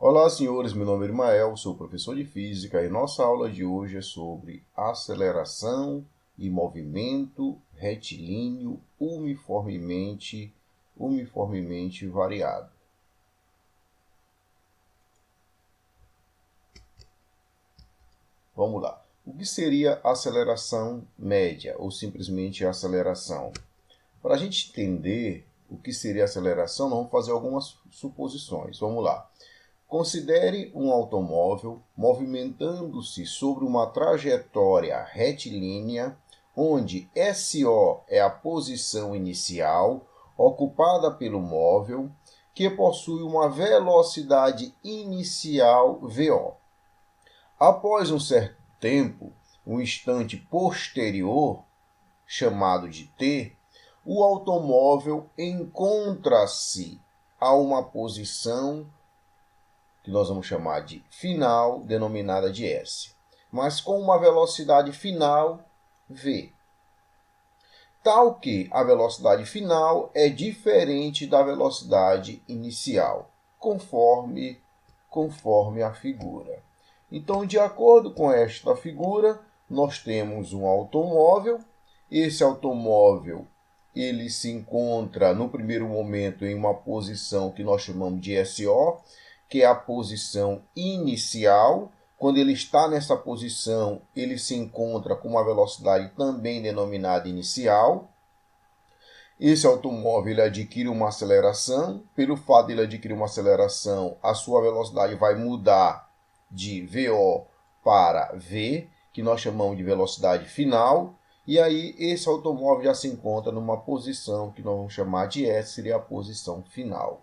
Olá, senhores. Meu nome é Irmael, sou professor de Física e nossa aula de hoje é sobre aceleração e movimento retilíneo uniformemente variado. Vamos lá. O que seria aceleração média ou simplesmente aceleração? Para a gente entender o que seria aceleração, nós vamos fazer algumas suposições. Vamos lá. Considere um automóvel movimentando-se sobre uma trajetória retilínea, onde SO é a posição inicial ocupada pelo móvel, que possui uma velocidade inicial VO. Após um certo tempo, um instante posterior, chamado de T, o automóvel encontra-se a uma posição que nós vamos chamar de final, denominada de S, mas com uma velocidade final V. Tal que a velocidade final é diferente da velocidade inicial, conforme a figura. Então, de acordo com esta figura, nós temos um automóvel. Esse automóvel ele se encontra no primeiro momento em uma posição que nós chamamos de SO, que é a posição inicial. Quando ele está nessa posição, ele se encontra com uma velocidade também denominada inicial. Esse automóvel ele adquire uma aceleração. Pelo fato de ele adquirir uma aceleração, a sua velocidade vai mudar de VO para V, que nós chamamos de velocidade final. E aí esse automóvel já se encontra numa posição que nós vamos chamar de S, seria a posição final.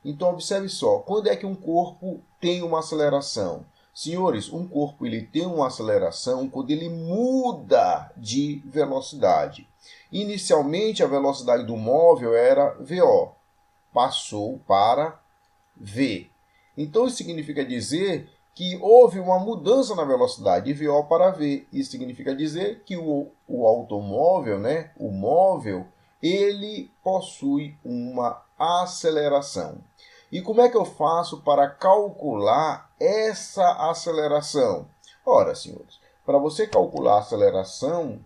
Então, observe só, quando é que um corpo tem uma aceleração? Senhores, um corpo ele tem uma aceleração quando ele muda de velocidade. Inicialmente, a velocidade do móvel era VO, passou para V. Então, isso significa dizer que houve uma mudança na velocidade de VO para V. Isso significa dizer que o automóvel, o móvel, ele possui uma aceleração. E como é que eu faço para calcular essa aceleração? Ora, senhores, para você calcular a aceleração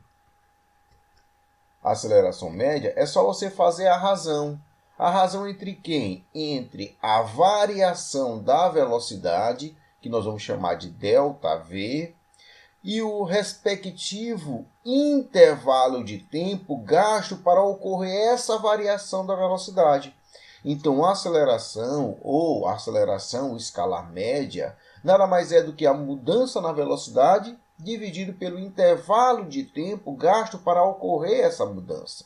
média, é só você fazer a razão. A razão entre quem? Entre a variação da velocidade, que nós vamos chamar de ΔV, e o respectivo intervalo de tempo gasto para ocorrer essa variação da velocidade. Então, a aceleração escalar média nada mais é do que a mudança na velocidade dividido pelo intervalo de tempo gasto para ocorrer essa mudança.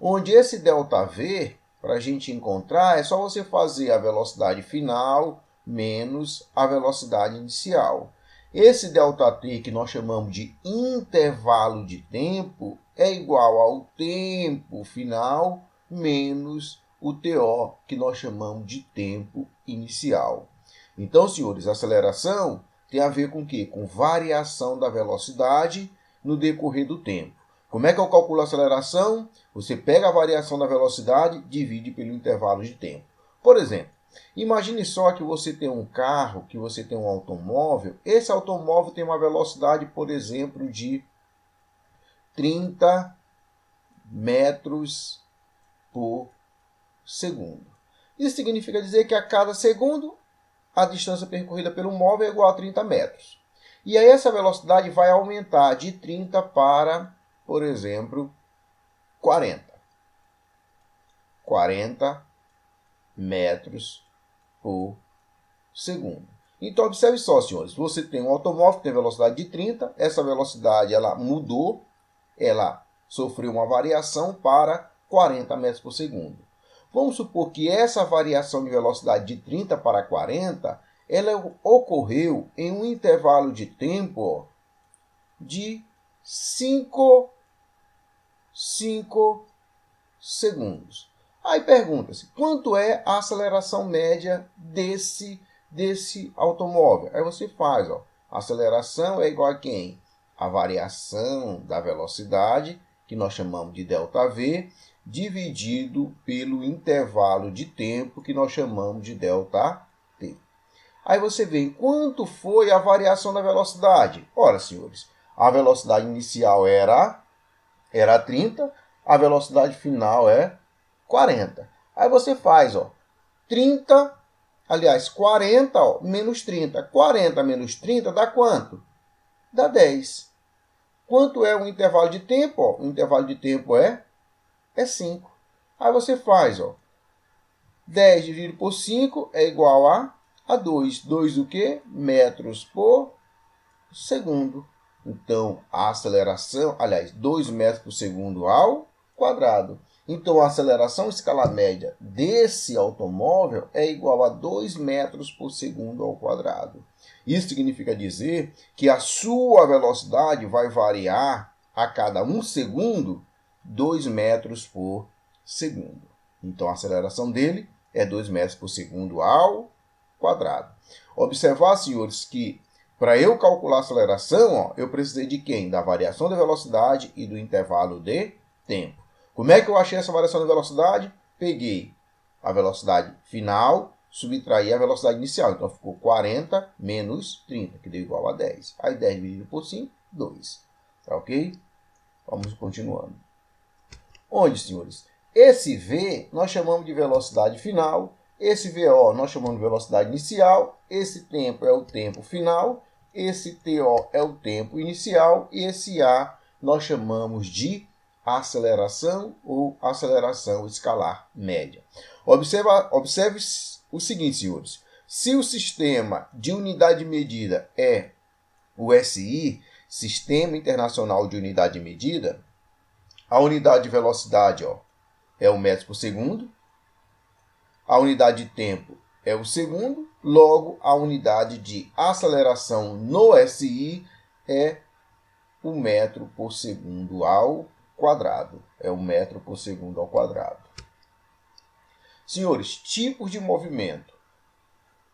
Onde esse ΔV, para a gente encontrar, é só você fazer a velocidade final menos a velocidade inicial. Esse ΔT, que nós chamamos de intervalo de tempo, é igual ao tempo final menos o TO, que nós chamamos de tempo inicial. Então, senhores, a aceleração tem a ver com o quê? Com variação da velocidade no decorrer do tempo. Como é que eu calculo a aceleração? Você pega a variação da velocidade e divide pelo intervalo de tempo. Por exemplo, imagine só que você tem um carro, que você tem um automóvel. Esse automóvel tem uma velocidade, por exemplo, de 30 metros por segundo. Isso significa dizer que a cada segundo, a distância percorrida pelo móvel é igual a 30 metros. E aí essa velocidade vai aumentar de 30 para, por exemplo, 40 metros por segundo. Então, observe só, senhores. Você tem um automóvel que tem velocidade de 30. Essa velocidade ela mudou. Ela sofreu uma variação para 40 metros por segundo. Vamos supor que essa variação de velocidade de 30 para 40, ela ocorreu em um intervalo de tempo de 5 segundos. Aí pergunta-se, quanto é a aceleração média desse automóvel? Aí você faz, a aceleração é igual a quem? A variação da velocidade, que nós chamamos de ΔV, dividido pelo intervalo de tempo, que nós chamamos de ΔT. Aí você vê quanto foi a variação da velocidade. Ora, senhores, a velocidade inicial era 30, a velocidade final é 40. Aí você faz, 30, aliás, 40, menos 30. 40 menos 30 dá quanto? Dá 10. Quanto é o intervalo de tempo? O intervalo de tempo é 5. Aí você faz, 10 dividido por 5 é igual a 2. 2 o quê? Metros por segundo. Então, a aceleração, aliás, 2 metros por segundo ao quadrado. Então, a aceleração escalar média desse automóvel é igual a 2 metros por segundo ao quadrado. Isso significa dizer que a sua velocidade vai variar a cada 1 segundo 2 metros por segundo. Então, a aceleração dele é 2 metros por segundo ao quadrado. Observar, senhores, que para eu calcular a aceleração, eu precisei de quem? Da variação da velocidade e do intervalo de tempo. Como é que eu achei essa variação de velocidade? Peguei a velocidade final, subtraí a velocidade inicial. Então, ficou 40 menos 30, que deu igual a 10. Aí, 10 dividido por 5, 2. Tá ok? Vamos continuando. Onde, senhores? Esse V nós chamamos de velocidade final. Esse VO nós chamamos de velocidade inicial. Esse tempo é o tempo final. Esse TO é o tempo inicial. E esse A nós chamamos de aceleração ou aceleração escalar média. Observe o seguinte, senhores. Se o sistema de unidade de medida é o SI, Sistema Internacional de Unidade de Medida, a unidade de velocidade é o metro por segundo, a unidade de tempo é o segundo, logo a unidade de aceleração no SI é o metro por segundo ao quadrado. É o metro por segundo ao quadrado. Senhores, tipos de movimento.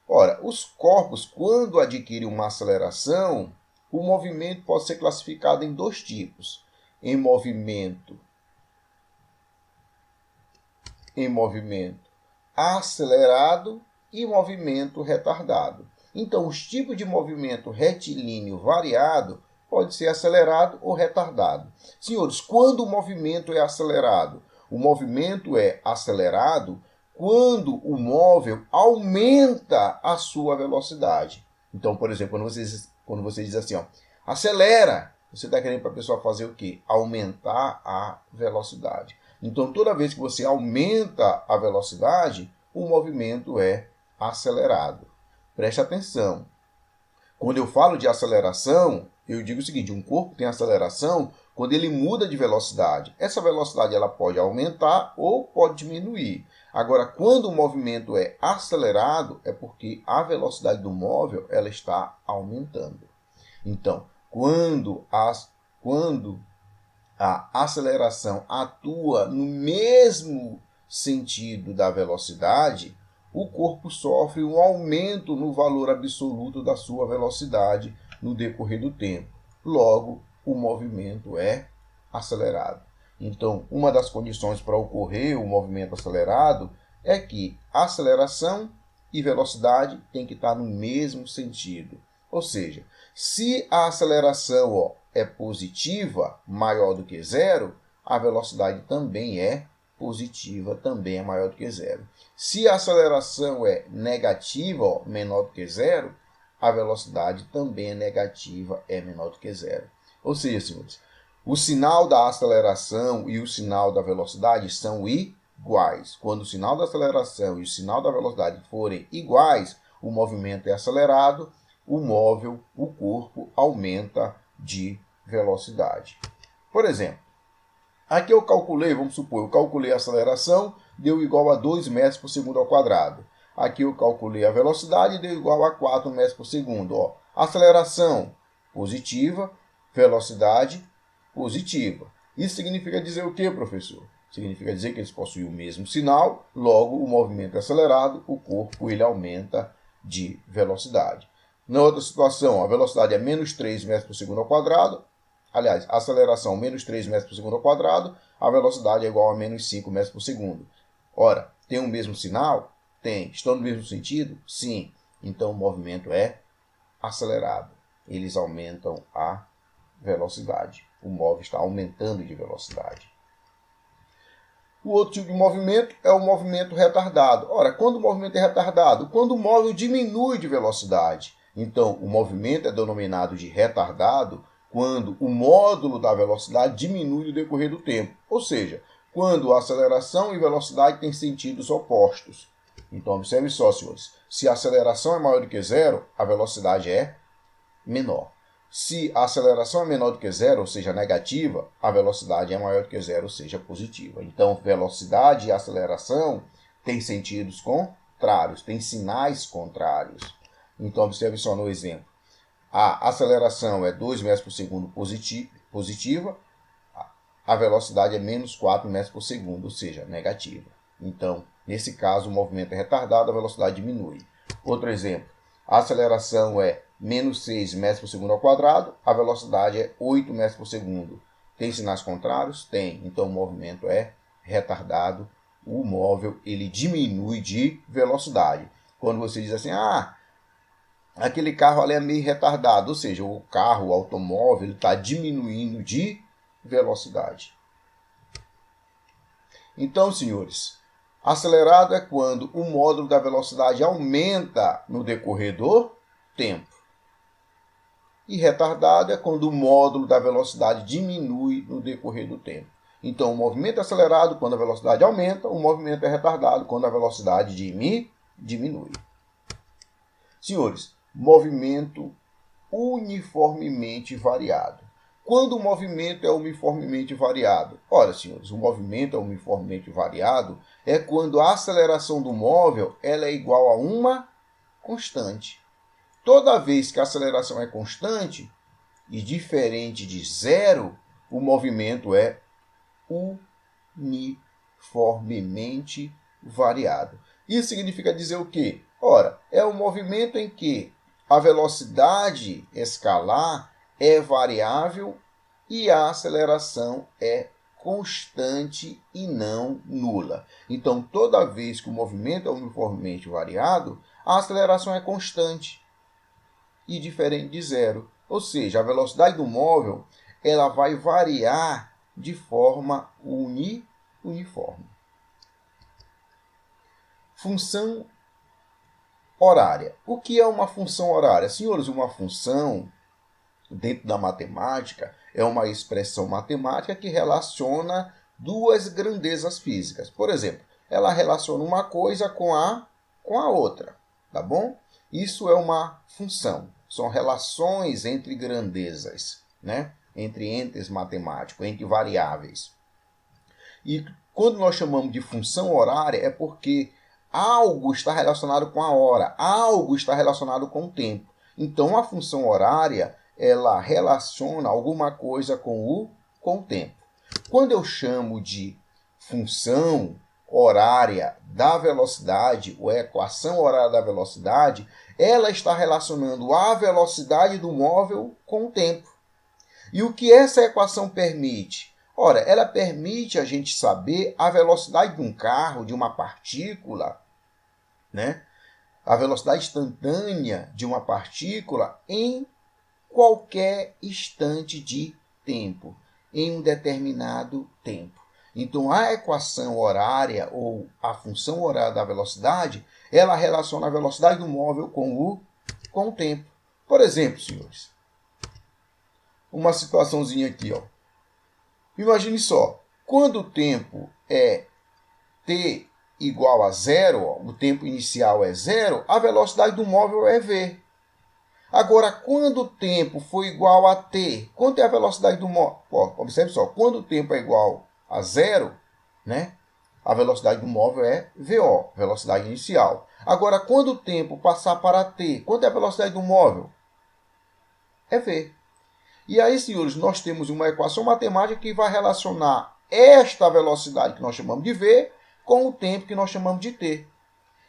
Ora, os corpos, quando adquirem uma aceleração, o movimento pode ser classificado em 2 tipos. Em movimento acelerado e movimento retardado. Então, os tipos de movimento retilíneo variado pode ser acelerado ou retardado. Senhores, quando o movimento é acelerado? O movimento é acelerado quando o móvel aumenta a sua velocidade. Então, por exemplo, quando você diz assim, acelera, você está querendo para a pessoa fazer o quê? Aumentar a velocidade. Então, toda vez que você aumenta a velocidade, o movimento é acelerado. Preste atenção. Quando eu falo de aceleração, eu digo o seguinte, um corpo tem aceleração quando ele muda de velocidade. Essa velocidade ela pode aumentar ou pode diminuir. Agora, quando o movimento é acelerado, é porque a velocidade do móvel ela está aumentando. Então, quando a aceleração atua no mesmo sentido da velocidade, o corpo sofre um aumento no valor absoluto da sua velocidade no decorrer do tempo. Logo, o movimento é acelerado. Então, uma das condições para ocorrer o movimento acelerado é que aceleração e velocidade têm que estar no mesmo sentido. Ou seja, se a aceleração é positiva, maior do que zero, a velocidade também é positiva, também é maior do que zero. Se a aceleração é negativa, menor do que zero, a velocidade também é negativa, é menor do que zero. Ou seja, senhores, o sinal da aceleração e o sinal da velocidade são iguais. Quando o sinal da aceleração e o sinal da velocidade forem iguais, o movimento é acelerado, o corpo aumenta de velocidade. Por exemplo, aqui eu calculei, vamos supor, eu calculei a aceleração, deu igual a 2 metros por segundo ao quadrado. Aqui eu calculei a velocidade, deu igual a 4 metros por segundo. Aceleração positiva, velocidade positiva. Isso significa dizer o que, professor? Significa dizer que eles possuem o mesmo sinal, logo o movimento é acelerado, o corpo ele aumenta de velocidade. Na outra situação, a velocidade é menos 3 metros por segundo ao quadrado. Aliás, a aceleração menos 3 metros por segundo ao quadrado, a velocidade é igual a menos 5 metros por segundo. Ora, tem o mesmo sinal? Tem. Estão no mesmo sentido? Sim. Então o movimento é acelerado. Eles aumentam a velocidade. O móvel está aumentando de velocidade. O outro tipo de movimento é o movimento retardado. Ora, quando o movimento é retardado? Quando o móvel diminui de velocidade. Então, o movimento é denominado de retardado quando o módulo da velocidade diminui no decorrer do tempo. Ou seja, quando a aceleração e velocidade têm sentidos opostos. Então, observe só, senhores. Se a aceleração é maior do que zero, a velocidade é menor. Se a aceleração é menor do que zero, ou seja, negativa, a velocidade é maior do que zero, ou seja, positiva. Então, velocidade e aceleração têm sentidos contrários, têm sinais contrários. Então, observe só no exemplo. A aceleração é 2 metros por segundo positiva, a velocidade é menos 4 metros por segundo, ou seja, negativa. Então, nesse caso, o movimento é retardado, a velocidade diminui. Outro exemplo. A aceleração é menos 6 metros por segundo ao quadrado, a velocidade é 8 metros por segundo. Tem sinais contrários? Tem. Então o movimento é retardado. O móvel ele diminui de velocidade. Quando você diz assim, aquele carro ali é meio retardado, ou seja, o carro, o automóvel, está diminuindo de velocidade. Então, senhores, acelerado é quando o módulo da velocidade aumenta no decorrer do tempo. E retardado é quando o módulo da velocidade diminui no decorrer do tempo. Então, o movimento é acelerado quando a velocidade aumenta, o movimento é retardado quando a velocidade diminui. Senhores, movimento uniformemente variado. Quando o movimento é uniformemente variado? Ora, senhores, o movimento é uniformemente variado é quando a aceleração do móvel ela é igual a uma constante. Toda vez que a aceleração é constante e diferente de zero, o movimento é uniformemente variado. Isso significa dizer o quê? Ora, é um movimento em que a velocidade escalar é variável e a aceleração é constante e não nula. Então, toda vez que o movimento é uniformemente variado, a aceleração é constante e diferente de zero. Ou seja, a velocidade do móvel ela vai variar de forma uniforme. Função horária. O que é uma função horária? Senhores, uma função, dentro da matemática, é uma expressão matemática que relaciona duas grandezas físicas. Por exemplo, ela relaciona uma coisa com a outra, tá bom? Isso é uma função. São relações entre grandezas, né? Entre entes matemáticos, entre variáveis. E quando nós chamamos de função horária, é porque algo está relacionado com a hora, algo está relacionado com o tempo. Então, a função horária, ela relaciona alguma coisa com o tempo. Quando eu chamo de função horária da velocidade, ou equação horária da velocidade, ela está relacionando a velocidade do móvel com o tempo. E o que essa equação permite? Ora, ela permite a gente saber a velocidade de um carro, de uma partícula, né? A velocidade instantânea de uma partícula em qualquer instante de tempo, em um determinado tempo. Então, a equação horária ou a função horária da velocidade, ela relaciona a velocidade do móvel com o tempo. Por exemplo, senhores, uma situaçãozinha aqui, ó. Imagine só, quando o tempo é t igual a zero, ó, o tempo inicial é zero, a velocidade do móvel é v. Agora, quando o tempo for igual a t, quanto é a velocidade do móvel? Observe só, quando o tempo é igual a zero, né, a velocidade do móvel é VO, velocidade inicial. Agora, quando o tempo passar para t, quanto é a velocidade do móvel? É v. E aí, senhores, nós temos uma equação matemática que vai relacionar esta velocidade que nós chamamos de v com o tempo que nós chamamos de t.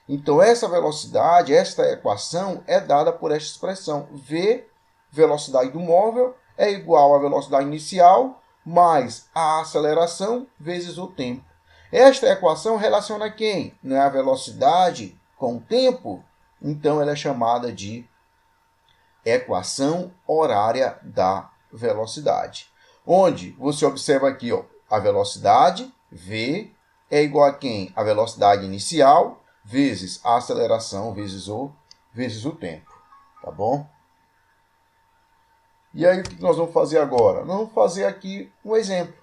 Então, essa velocidade, esta equação é dada por esta expressão. V, velocidade do móvel, é igual à velocidade inicial mais a aceleração vezes o tempo. Esta equação relaciona quem? Não é a velocidade com o tempo? Então, ela é chamada de equação horária da velocidade. Onde você observa aqui, ó, a velocidade, v, é igual a quem? A velocidade inicial vezes a aceleração vezes o tempo. Tá bom? E aí, o que nós vamos fazer agora? Nós vamos fazer aqui um exemplo.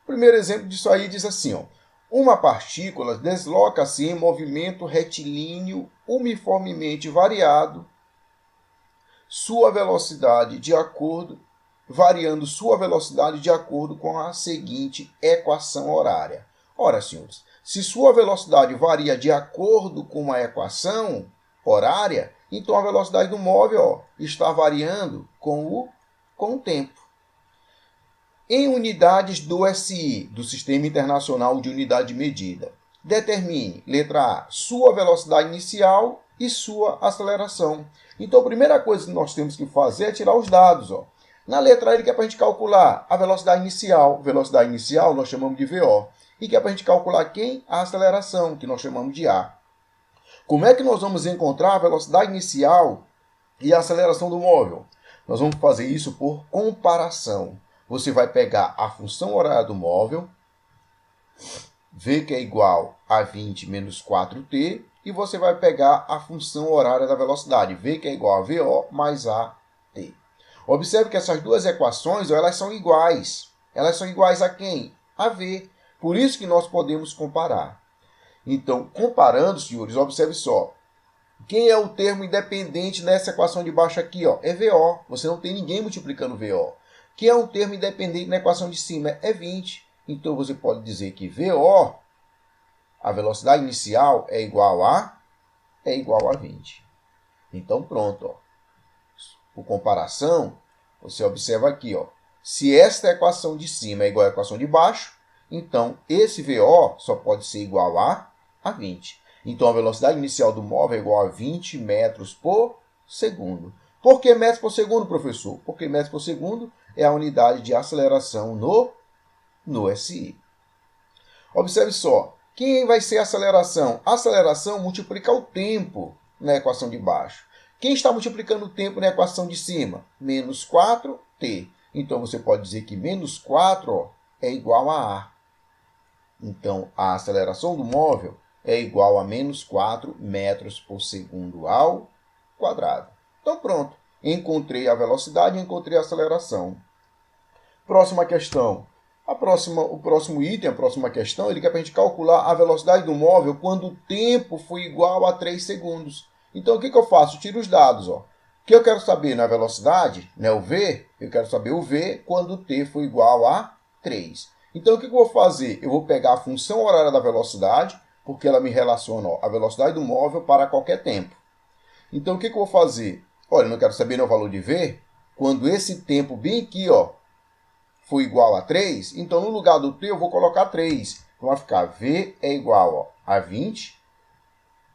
O primeiro exemplo disso aí diz assim, ó, uma partícula desloca-se em movimento retilíneo uniformemente variado, variando sua velocidade de acordo com a seguinte equação horária. Ora, senhores, se sua velocidade varia de acordo com uma equação horária, então a velocidade do móvel, ó, está variando com o tempo. Em unidades do SI, do Sistema Internacional de Unidade de Medida, determine, letra A, sua velocidade inicial e sua aceleração. Então, a primeira coisa que nós temos que fazer é tirar os dados. Ó. Na letra A, ele quer para a gente calcular a velocidade inicial. Velocidade inicial nós chamamos de VO. E quer para a gente calcular quem? A aceleração, que nós chamamos de A. Como é que nós vamos encontrar a velocidade inicial e a aceleração do móvel? Nós vamos fazer isso por comparação. Você vai pegar a função horária do móvel, V que é igual a 20 menos 4t, e você vai pegar a função horária da velocidade, V que é igual a VO mais AT. Observe que essas duas equações, elas são iguais. Elas são iguais a quem? A V. Por isso que nós podemos comparar. Então, comparando, senhores, observe só. Quem é o termo independente nessa equação de baixo aqui? Ó? É VO. Você não tem ninguém multiplicando VO. Quem é o termo independente na equação de cima? É 20. Então, você pode dizer que VO, a velocidade inicial, é igual a 20. Então, pronto. Ó. Por comparação, você observa aqui. Ó, se esta equação de cima é igual à equação de baixo, então esse VO só pode ser igual a 20. Então, a velocidade inicial do móvel é igual a 20 metros por segundo. Por que metros por segundo, professor? Porque metros por segundo é a unidade de aceleração no SI. Observe só, quem vai ser a aceleração? A aceleração multiplica o tempo na equação de baixo. Quem está multiplicando o tempo na equação de cima? Menos 4t. Então, você pode dizer que menos 4 ó, é igual a A. Então, a aceleração do móvel é igual a menos 4 metros por segundo ao quadrado. Então, pronto. Encontrei a velocidade e encontrei a aceleração. Próxima questão. O próximo item, a próxima questão, ele quer para a gente calcular a velocidade do móvel quando o tempo for igual a 3 segundos. Então, o que eu faço? Tiro os dados. Ó. O que eu quero saber na velocidade, né, o V, eu quero saber o V quando o t for igual a 3. Então, o que eu vou fazer? Eu vou pegar a função horária da velocidade, porque ela me relaciona ó, a velocidade do móvel para qualquer tempo. Então, o que eu vou fazer? Olha, eu não quero saber o valor de V. Quando esse tempo bem aqui ó, for igual a 3, então no lugar do t eu vou colocar 3. Então, vai ficar V é igual ó, a 20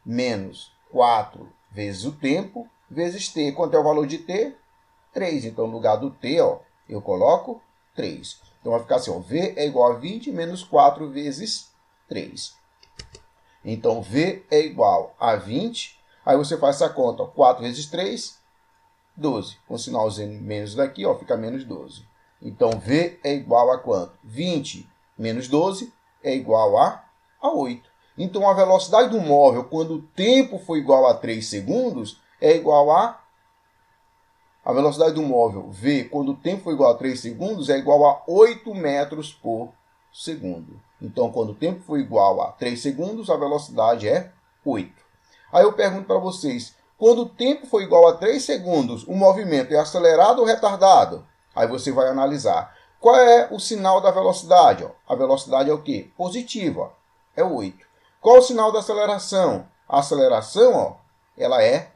menos 4 vezes o tempo vezes t. Quanto é o valor de t? 3. Então, no lugar do t, ó, eu coloco 3. Então, vai ficar assim, ó, V é igual a 20 menos 4 vezes 3. Então, V é igual a 20. Aí você faz essa conta, ó, 4 vezes 3, 12. Com o sinalzinho menos daqui, ó, fica menos 12. Então, V é igual a quanto? 20 menos 12 é igual a 8. Então, a velocidade do móvel, quando o tempo for igual a 3 segundos, é igual a velocidade do móvel, V, quando o tempo for igual a 3 segundos, é igual a 8 metros por segundo. Então, quando o tempo for igual a 3 segundos, a velocidade é 8. Aí eu pergunto para vocês, quando o tempo for igual a 3 segundos, o movimento é acelerado ou retardado? Aí você vai analisar. Qual é o sinal da velocidade? A velocidade é o quê? Positiva, é 8. Qual é o sinal da aceleração? A aceleração ó, ela é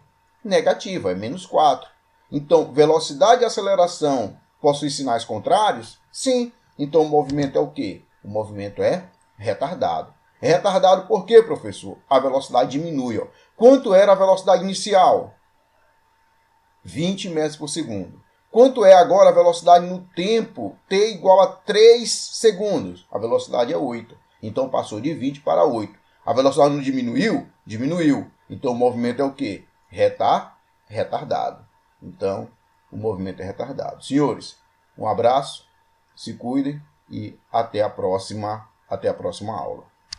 negativa, é menos 4. Então, velocidade e aceleração possuem sinais contrários? Sim. Então, o movimento é o quê? O movimento é retardado. É retardado por quê, professor? A velocidade diminui. Ó. Quanto era a velocidade inicial? 20 metros por segundo. Quanto é agora a velocidade no tempo? T igual a 3 segundos. A velocidade é 8. Então, passou de 20 para 8. A velocidade não diminuiu? Diminuiu. Então o movimento é o quê? Retardado. Então o movimento é retardado. Senhores, um abraço, se cuidem e até a próxima aula.